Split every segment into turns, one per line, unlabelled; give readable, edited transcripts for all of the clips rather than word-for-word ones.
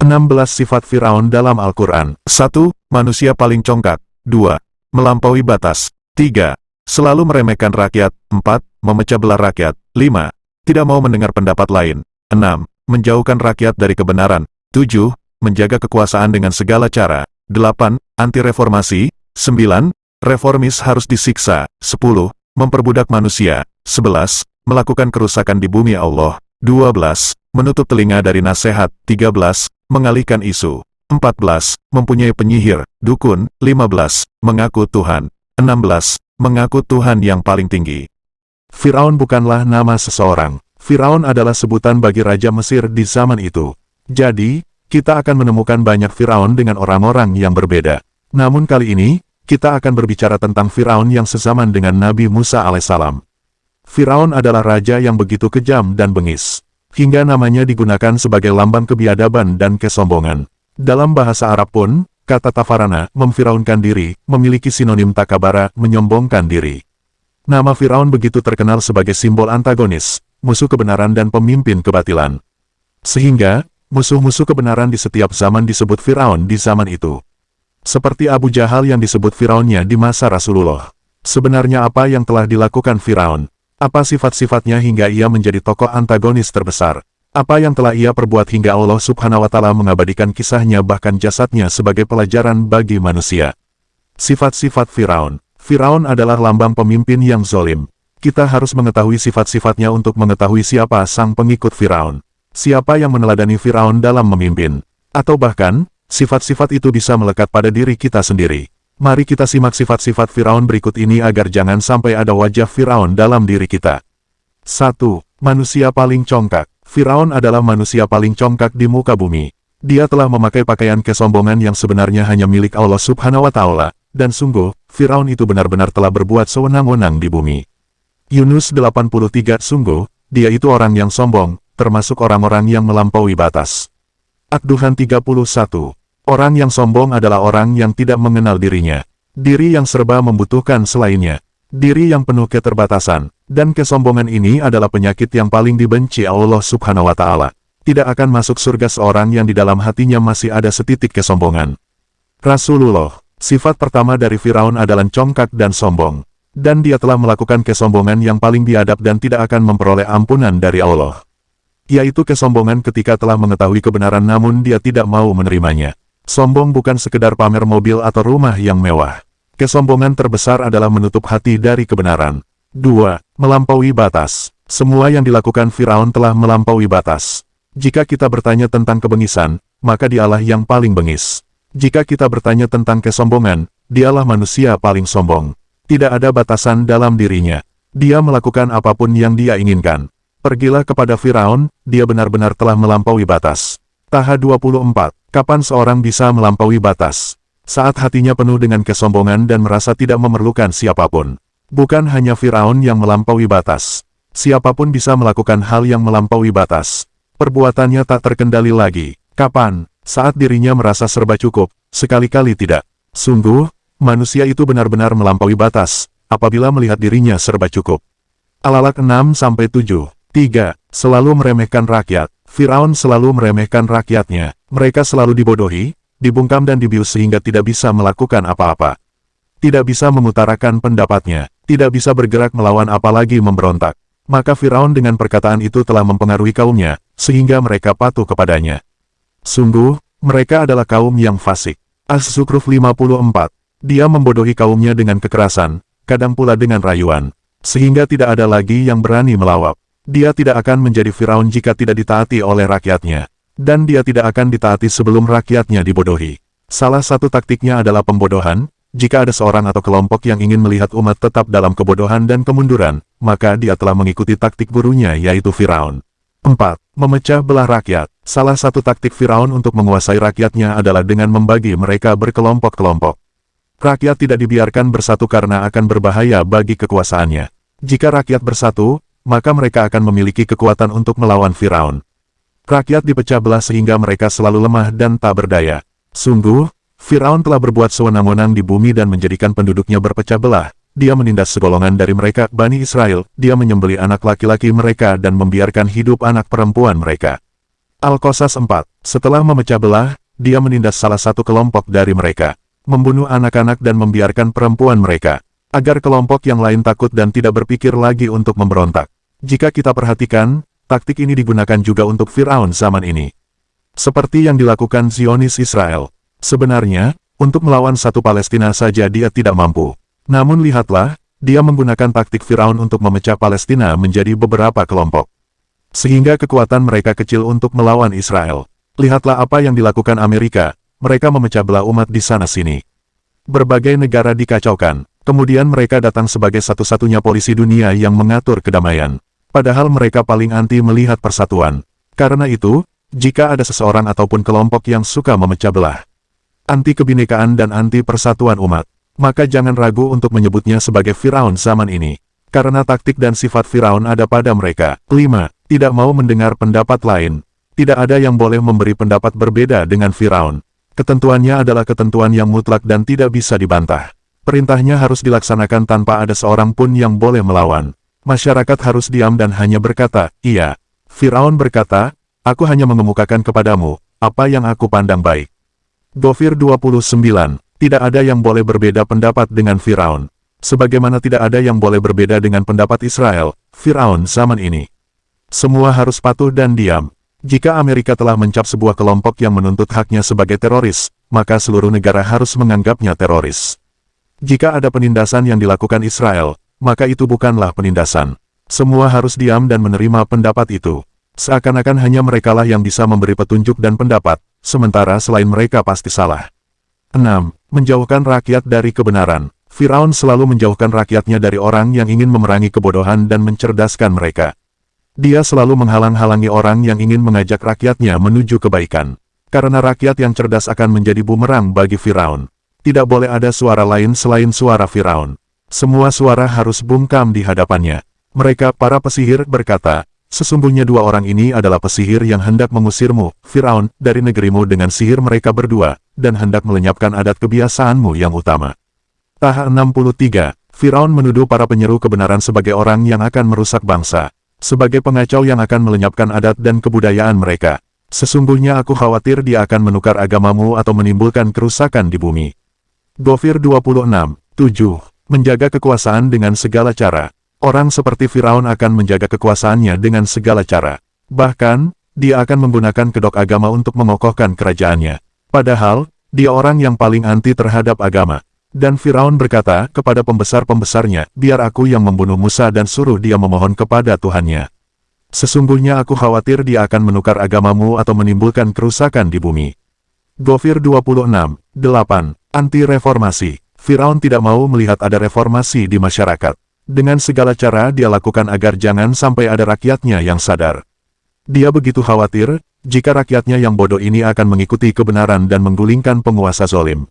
16 sifat Firaun dalam Al-Quran. 1. Manusia paling congkak. 2. Melampaui batas. 3. Selalu meremehkan rakyat. 4. Memecah belah rakyat. 5. Tidak mau mendengar pendapat lain. 6. Menjauhkan rakyat dari kebenaran. 7. Menjaga kekuasaan dengan segala cara. 8. Anti-reformasi. 9. Reformis harus disiksa. 10. Memperbudak manusia. 11. Melakukan kerusakan di bumi Allah. 12. Menutup telinga dari nasihat. 13. Mengalihkan isu. 14. Mempunyai penyihir, dukun. 15. Mengaku Tuhan. 16. Mengaku Tuhan yang paling tinggi. Firaun bukanlah nama seseorang. Firaun adalah sebutan bagi Raja Mesir di zaman itu. Jadi, kita akan menemukan banyak Firaun dengan orang-orang yang berbeda. Namun kali ini, kita akan berbicara tentang Firaun yang sezaman dengan Nabi Musa alaihissalam. Firaun adalah raja yang begitu kejam dan bengis, hingga namanya digunakan sebagai lambang kebiadaban dan kesombongan. Dalam bahasa Arab pun, kata tafarana, memfiraunkan diri, memiliki sinonim takabara, menyombongkan diri. Nama Firaun begitu terkenal sebagai simbol antagonis, musuh kebenaran dan pemimpin kebatilan. Sehingga, musuh-musuh kebenaran di setiap zaman disebut Firaun di zaman itu. Seperti Abu Jahal yang disebut Firaunnya di masa Rasulullah. Sebenarnya apa yang telah dilakukan Firaun? Apa sifat-sifatnya hingga ia menjadi tokoh antagonis terbesar? Apa yang telah ia perbuat hingga Allah Subhanahu wa Ta'ala mengabadikan kisahnya bahkan jasadnya sebagai pelajaran bagi manusia? Sifat-sifat Firaun. Firaun adalah lambang pemimpin yang zolim. Kita harus mengetahui sifat-sifatnya untuk mengetahui siapa sang pengikut Firaun. Siapa yang meneladani Firaun dalam memimpin. Atau bahkan, sifat-sifat itu bisa melekat pada diri kita sendiri. Mari kita simak sifat-sifat Firaun berikut ini agar jangan sampai ada wajah Firaun dalam diri kita. 1. Manusia paling congkak. Firaun adalah manusia paling congkak di muka bumi. Dia telah memakai pakaian kesombongan yang sebenarnya hanya milik Allah Subhanahu wa Ta'ala, dan sungguh, Firaun itu benar-benar telah berbuat sewenang-wenang di bumi. Yunus 83. Sungguh, dia itu orang yang sombong, termasuk orang-orang yang melampaui batas. Ad-Duhan 31. Orang yang sombong adalah orang yang tidak mengenal dirinya. Diri yang serba membutuhkan selainnya. Diri yang penuh keterbatasan. Dan kesombongan ini adalah penyakit yang paling dibenci Allah Subhanahu wa Ta'ala. Tidak akan masuk surga seorang yang di dalam hatinya masih ada setitik kesombongan. Rasulullah. Sifat pertama dari Firaun adalah congkak dan sombong. Dan dia telah melakukan kesombongan yang paling biadab dan tidak akan memperoleh ampunan dari Allah. Yaitu kesombongan ketika telah mengetahui kebenaran namun dia tidak mau menerimanya. Sombong bukan sekedar pamer mobil atau rumah yang mewah. Kesombongan terbesar adalah menutup hati dari kebenaran. 2. Melampaui batas. Semua yang dilakukan Firaun telah melampaui batas. Jika kita bertanya tentang kebengisan, maka dialah yang paling bengis. Jika kita bertanya tentang kesombongan, dialah manusia paling sombong. Tidak ada batasan dalam dirinya. Dia melakukan apapun yang dia inginkan. Pergilah kepada Firaun, dia benar-benar telah melampaui batas. Taha 24. Kapan seorang bisa melampaui batas? Saat hatinya penuh dengan kesombongan dan merasa tidak memerlukan siapapun. Bukan hanya Firaun yang melampaui batas. Siapapun bisa melakukan hal yang melampaui batas. Perbuatannya tak terkendali lagi. Kapan? Saat dirinya merasa serba cukup, sekali-kali tidak. Sungguh, manusia itu benar-benar melampaui batas, apabila melihat dirinya serba cukup. Al-Alaq 6-7. 3. Selalu meremehkan rakyat. Firaun selalu meremehkan rakyatnya. Mereka selalu dibodohi, dibungkam dan dibius sehingga tidak bisa melakukan apa-apa. Tidak bisa mengutarakan pendapatnya. Tidak bisa bergerak melawan apalagi memberontak. Maka Firaun dengan perkataan itu telah mempengaruhi kaumnya, sehingga mereka patuh kepadanya. Sungguh, mereka adalah kaum yang fasik. Az-Zukhruf 54. Dia membodohi kaumnya dengan kekerasan, kadang pula dengan rayuan. Sehingga tidak ada lagi yang berani melawak. Dia tidak akan menjadi Firaun jika tidak ditaati oleh rakyatnya. Dan dia tidak akan ditaati sebelum rakyatnya dibodohi. Salah satu taktiknya adalah pembodohan. Jika ada seorang atau kelompok yang ingin melihat umat tetap dalam kebodohan dan kemunduran, maka dia telah mengikuti taktik gurunya yaitu Firaun. 4. Memecah belah rakyat. Salah satu taktik Firaun untuk menguasai rakyatnya adalah dengan membagi mereka berkelompok-kelompok. Rakyat tidak dibiarkan bersatu karena akan berbahaya bagi kekuasaannya. Jika rakyat bersatu, maka mereka akan memiliki kekuatan untuk melawan Firaun. Rakyat dipecah belah sehingga mereka selalu lemah dan tak berdaya. Sungguh, Firaun telah berbuat sewenang-wenang di bumi dan menjadikan penduduknya berpecah belah. Dia menindas segolongan dari mereka, Bani Israel, dia menyembelih anak laki-laki mereka dan membiarkan hidup anak perempuan mereka. Al-Qasas 4. Setelah memecah belah, dia menindas salah satu kelompok dari mereka, membunuh anak-anak dan membiarkan perempuan mereka, agar kelompok yang lain takut dan tidak berpikir lagi untuk memberontak. Jika kita perhatikan, taktik ini digunakan juga untuk Firaun zaman ini. Seperti yang dilakukan Zionis Israel. Sebenarnya, untuk melawan satu Palestina saja dia tidak mampu. Namun lihatlah, dia menggunakan taktik Firaun untuk memecah Palestina menjadi beberapa kelompok, sehingga kekuatan mereka kecil untuk melawan Israel. Lihatlah apa yang dilakukan Amerika, mereka memecah belah umat di sana-sini. Berbagai negara dikacaukan, kemudian mereka datang sebagai satu-satunya polisi dunia yang mengatur kedamaian. Padahal mereka paling anti melihat persatuan. Karena itu, jika ada seseorang ataupun kelompok yang suka memecah belah, anti kebinekaan dan anti persatuan umat, maka jangan ragu untuk menyebutnya sebagai Firaun zaman ini. Karena taktik dan sifat Firaun ada pada mereka. 5. Tidak mau mendengar pendapat lain. Tidak ada yang boleh memberi pendapat berbeda dengan Firaun. Ketentuannya adalah ketentuan yang mutlak dan tidak bisa dibantah. Perintahnya harus dilaksanakan tanpa ada seorang pun yang boleh melawan. Masyarakat harus diam dan hanya berkata, iya. Firaun berkata, aku hanya mengemukakan kepadamu apa yang aku pandang baik. Ghafir 29. Tidak ada yang boleh berbeda pendapat dengan Firaun. Sebagaimana tidak ada yang boleh berbeda dengan pendapat Israel, Firaun zaman ini. Semua harus patuh dan diam. Jika Amerika telah mencap sebuah kelompok yang menuntut haknya sebagai teroris, maka seluruh negara harus menganggapnya teroris. Jika ada penindasan yang dilakukan Israel, maka itu bukanlah penindasan. Semua harus diam dan menerima pendapat itu. Seakan-akan hanya merekalah yang bisa memberi petunjuk dan pendapat, sementara selain mereka pasti salah. 6. Menjauhkan rakyat dari kebenaran. Firaun selalu menjauhkan rakyatnya dari orang yang ingin memerangi kebodohan dan mencerdaskan mereka. Dia selalu menghalang-halangi orang yang ingin mengajak rakyatnya menuju kebaikan. Karena rakyat yang cerdas akan menjadi bumerang bagi Firaun. Tidak boleh ada suara lain selain suara Firaun. Semua suara harus bungkam di hadapannya. Mereka, para pesihir, berkata, sesungguhnya dua orang ini adalah pesihir yang hendak mengusirmu, Firaun, dari negerimu dengan sihir mereka berdua, dan hendak melenyapkan adat kebiasaanmu yang utama. Taha 63. Firaun menuduh para penyeru kebenaran sebagai orang yang akan merusak bangsa, sebagai pengacau yang akan melenyapkan adat dan kebudayaan mereka. Sesungguhnya aku khawatir dia akan menukar agamamu atau menimbulkan kerusakan di bumi. Ghafir 26. 7. Menjaga kekuasaan dengan segala cara. Orang seperti Firaun akan menjaga kekuasaannya dengan segala cara. Bahkan, dia akan menggunakan kedok agama untuk mengokohkan kerajaannya. Padahal, dia orang yang paling anti terhadap agama. Dan Firaun berkata kepada pembesar-pembesarnya, biar aku yang membunuh Musa dan suruh dia memohon kepada Tuhannya. Sesungguhnya aku khawatir dia akan menukar agamamu atau menimbulkan kerusakan di bumi. Ghafir 26. 8. Anti-reformasi. Firaun tidak mau melihat ada reformasi di masyarakat. Dengan segala cara dia lakukan agar jangan sampai ada rakyatnya yang sadar. Dia begitu khawatir, jika rakyatnya yang bodoh ini akan mengikuti kebenaran dan menggulingkan penguasa zalim.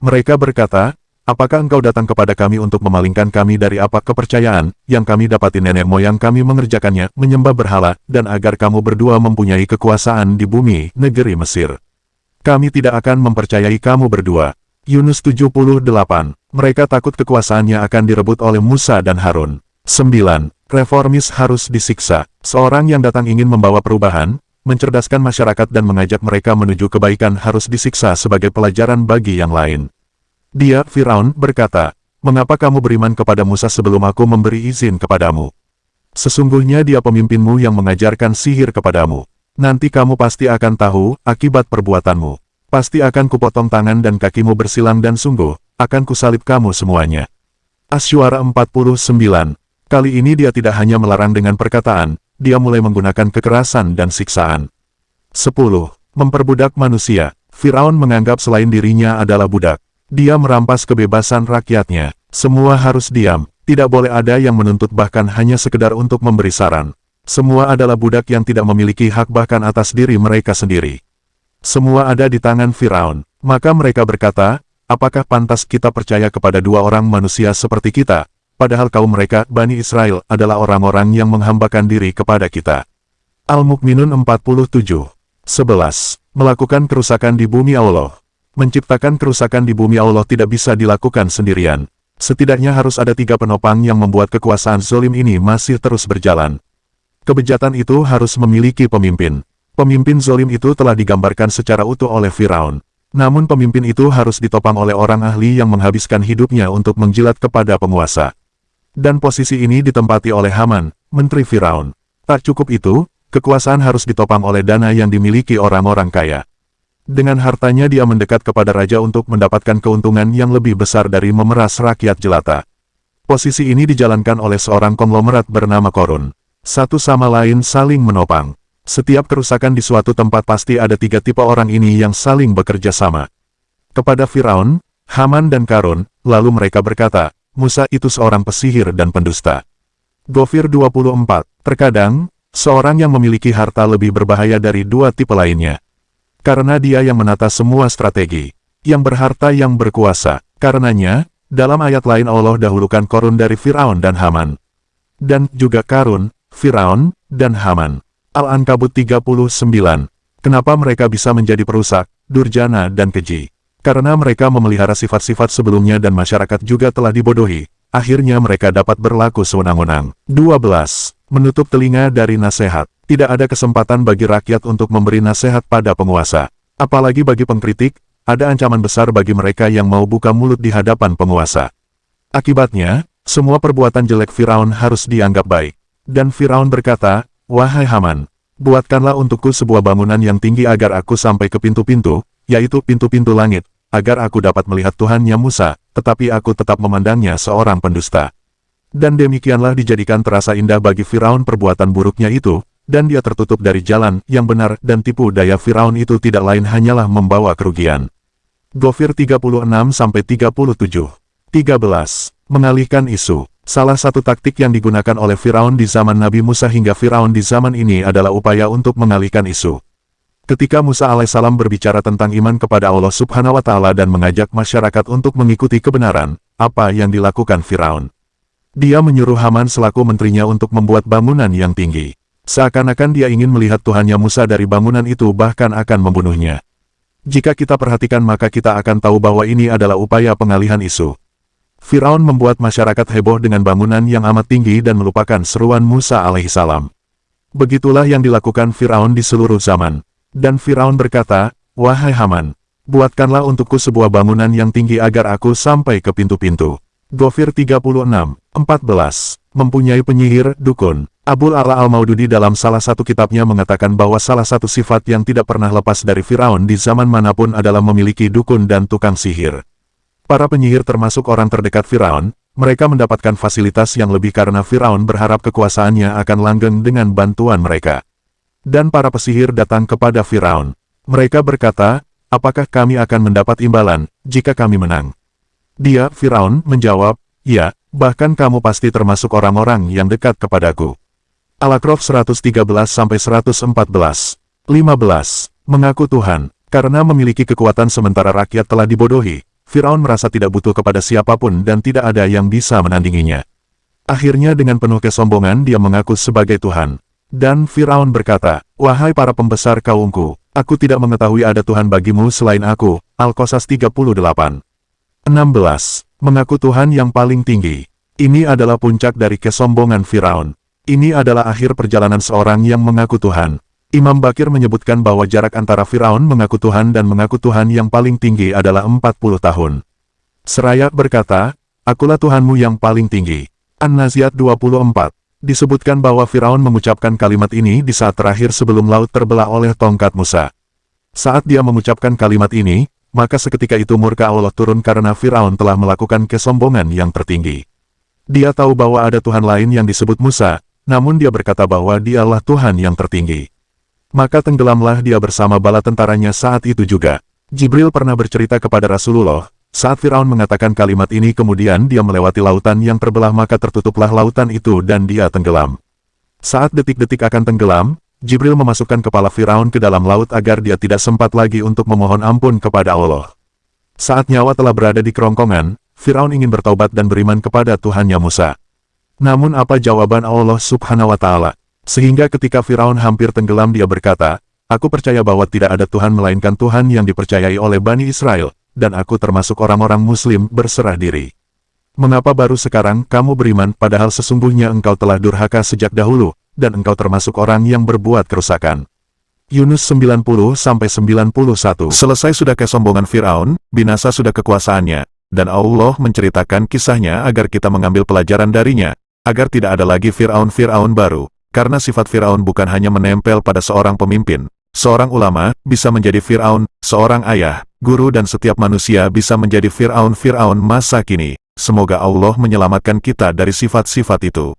Mereka berkata, apakah engkau datang kepada kami untuk memalingkan kami dari apa kepercayaan yang kami dapati nenek moyang kami mengerjakannya, menyembah berhala, dan agar kamu berdua mempunyai kekuasaan di bumi, negeri Mesir. Kami tidak akan mempercayai kamu berdua. Yunus 78. Mereka takut kekuasaannya akan direbut oleh Musa dan Harun. 9. Reformis harus disiksa. Seorang yang datang ingin membawa perubahan, mencerdaskan masyarakat dan mengajak mereka menuju kebaikan harus disiksa sebagai pelajaran bagi yang lain. Dia, Firaun, berkata, mengapa kamu beriman kepada Musa sebelum aku memberi izin kepadamu? Sesungguhnya dia pemimpinmu yang mengajarkan sihir kepadamu. Nanti kamu pasti akan tahu akibat perbuatanmu. Pasti akan kupotong tangan dan kakimu bersilang dan sungguh, akan kusalib kamu semuanya. Asy'ara 49. Kali ini dia tidak hanya melarang dengan perkataan, dia mulai menggunakan kekerasan dan siksaan. 10. Memperbudak manusia. Firaun menganggap selain dirinya adalah budak. Dia merampas kebebasan rakyatnya. Semua harus diam, tidak boleh ada yang menuntut bahkan hanya sekedar untuk memberi saran. Semua adalah budak yang tidak memiliki hak bahkan atas diri mereka sendiri. Semua ada di tangan Firaun. Maka mereka berkata, apakah pantas kita percaya kepada dua orang manusia seperti kita, padahal kaum mereka, Bani Israel, adalah orang-orang yang menghambakan diri kepada kita. Al-Mu'minun 47. 11. Melakukan kerusakan di bumi Allah. Menciptakan kerusakan di bumi Allah tidak bisa dilakukan sendirian. Setidaknya harus ada 3 penopang yang membuat kekuasaan zalim ini masih terus berjalan. Kebejatan itu harus memiliki pemimpin. Pemimpin zolim itu telah digambarkan secara utuh oleh Firaun. Namun pemimpin itu harus ditopang oleh orang ahli yang menghabiskan hidupnya untuk menjilat kepada penguasa. Dan posisi ini ditempati oleh Haman, menteri Firaun. Tak cukup itu, kekuasaan harus ditopang oleh dana yang dimiliki orang-orang kaya. Dengan hartanya dia mendekat kepada raja untuk mendapatkan keuntungan yang lebih besar dari memeras rakyat jelata. Posisi ini dijalankan oleh seorang konglomerat bernama Korun. Satu sama lain saling menopang. Setiap kerusakan di suatu tempat pasti ada 3 tipe orang ini yang saling bekerja sama. Kepada Firaun, Haman dan Karun, lalu mereka berkata, Musa itu seorang pesihir dan pendusta. Ghafir 24. Terkadang, seorang yang memiliki harta lebih berbahaya dari 2 tipe lainnya. Karena dia yang menata semua strategi. Yang berharta yang berkuasa. Karenanya, dalam ayat lain Allah dahulukan Korun dari Firaun dan Haman. Dan juga Karun, Firaun, dan Haman. Al-Ankabut 39. Kenapa mereka bisa menjadi perusak, durjana dan keji? Karena mereka memelihara sifat-sifat sebelumnya dan masyarakat juga telah dibodohi. Akhirnya mereka dapat berlaku sewenang-wenang. 12. Menutup telinga dari nasihat. Tidak ada kesempatan bagi rakyat untuk memberi nasihat pada penguasa. Apalagi bagi pengkritik, ada ancaman besar bagi mereka yang mau buka mulut di hadapan penguasa. Akibatnya, semua perbuatan jelek Firaun harus dianggap baik. Dan Firaun berkata, Wahai Haman, buatkanlah untukku sebuah bangunan yang tinggi agar aku sampai ke pintu-pintu, yaitu pintu-pintu langit, agar aku dapat melihat Tuhannya Musa, tetapi aku tetap memandangnya seorang pendusta. Dan demikianlah dijadikan terasa indah bagi Firaun perbuatan buruknya itu, dan dia tertutup dari jalan yang benar dan tipu daya Firaun itu tidak lain hanyalah membawa kerugian. Ghafir 36-37. 13. Mengalihkan isu. Salah satu taktik yang digunakan oleh Firaun di zaman Nabi Musa hingga Firaun di zaman ini adalah upaya untuk mengalihkan isu. Ketika Musa alaihissalam berbicara tentang iman kepada Allah subhanahu wa ta'ala dan mengajak masyarakat untuk mengikuti kebenaran, apa yang dilakukan Firaun? Dia menyuruh Haman selaku menterinya untuk membuat bangunan yang tinggi. Seakan-akan dia ingin melihat Tuhannya Musa dari bangunan itu bahkan akan membunuhnya. Jika kita perhatikan maka kita akan tahu bahwa ini adalah upaya pengalihan isu. Firaun membuat masyarakat heboh dengan bangunan yang amat tinggi dan melupakan seruan Musa alaihissalam. Begitulah yang dilakukan Firaun di seluruh zaman. Dan Firaun berkata, Wahai Haman, buatkanlah untukku sebuah bangunan yang tinggi agar aku sampai ke pintu-pintu. Ghafir 36, 14. Mempunyai penyihir, dukun. Abul Ala al-Maududi dalam salah satu kitabnya mengatakan bahwa salah satu sifat yang tidak pernah lepas dari Firaun di zaman manapun adalah memiliki dukun dan tukang sihir. Para penyihir termasuk orang terdekat Firaun, mereka mendapatkan fasilitas yang lebih karena Firaun berharap kekuasaannya akan langgeng dengan bantuan mereka. Dan para pesihir datang kepada Firaun. Mereka berkata, apakah kami akan mendapat imbalan jika kami menang? Dia, Firaun, menjawab, ya, bahkan kamu pasti termasuk orang-orang yang dekat kepadaku. Al-A'raf 113-114. 15. Mengaku Tuhan. Karena memiliki kekuatan sementara rakyat telah dibodohi, Firaun merasa tidak butuh kepada siapapun dan tidak ada yang bisa menandinginya. Akhirnya dengan penuh kesombongan dia mengaku sebagai Tuhan. Dan Firaun berkata, Wahai para pembesar kaumku, aku tidak mengetahui ada Tuhan bagimu selain aku. Al-Qasas 38. 16. Mengaku Tuhan yang paling tinggi. Ini adalah puncak dari kesombongan Firaun. Ini adalah akhir perjalanan seorang yang mengaku Tuhan. Imam Bakir menyebutkan bahwa jarak antara Firaun mengaku Tuhan dan mengaku Tuhan yang paling tinggi adalah 40 tahun. Seraya berkata, Akulah Tuhanmu yang paling tinggi. An-Nazi'at 24. Disebutkan bahwa Firaun mengucapkan kalimat ini di saat terakhir sebelum laut terbelah oleh tongkat Musa. Saat dia mengucapkan kalimat ini, maka seketika itu murka Allah turun karena Firaun telah melakukan kesombongan yang tertinggi. Dia tahu bahwa ada Tuhan lain yang disebut Musa, namun dia berkata bahwa dialah Tuhan yang tertinggi. Maka tenggelamlah dia bersama bala tentaranya saat itu juga. Jibril pernah bercerita kepada Rasulullah, saat Firaun mengatakan kalimat ini kemudian dia melewati lautan yang terbelah maka tertutuplah lautan itu dan dia tenggelam. Saat detik-detik akan tenggelam, Jibril memasukkan kepala Firaun ke dalam laut agar dia tidak sempat lagi untuk memohon ampun kepada Allah. Saat nyawa telah berada di kerongkongan, Firaun ingin bertaubat dan beriman kepada Tuhannya Musa. Namun apa jawaban Allah subhanahu wa ta'ala? Sehingga ketika Firaun hampir tenggelam dia berkata, Aku percaya bahwa tidak ada Tuhan melainkan Tuhan yang dipercayai oleh Bani Israel, dan aku termasuk orang-orang muslim berserah diri. Mengapa baru sekarang kamu beriman padahal sesungguhnya engkau telah durhaka sejak dahulu, dan engkau termasuk orang yang berbuat kerusakan? Yunus 90-91. Selesai sudah kesombongan Fir'aun, binasa sudah kekuasaannya, dan Allah menceritakan kisahnya agar kita mengambil pelajaran darinya, agar tidak ada lagi Fir'aun-Fir'aun baru, karena sifat Fir'aun bukan hanya menempel pada seorang pemimpin. Seorang ulama bisa menjadi Fir'aun, seorang ayah, guru dan setiap manusia bisa menjadi Fir'aun-Fir'aun masa kini. Semoga Allah menyelamatkan kita dari sifat-sifat itu.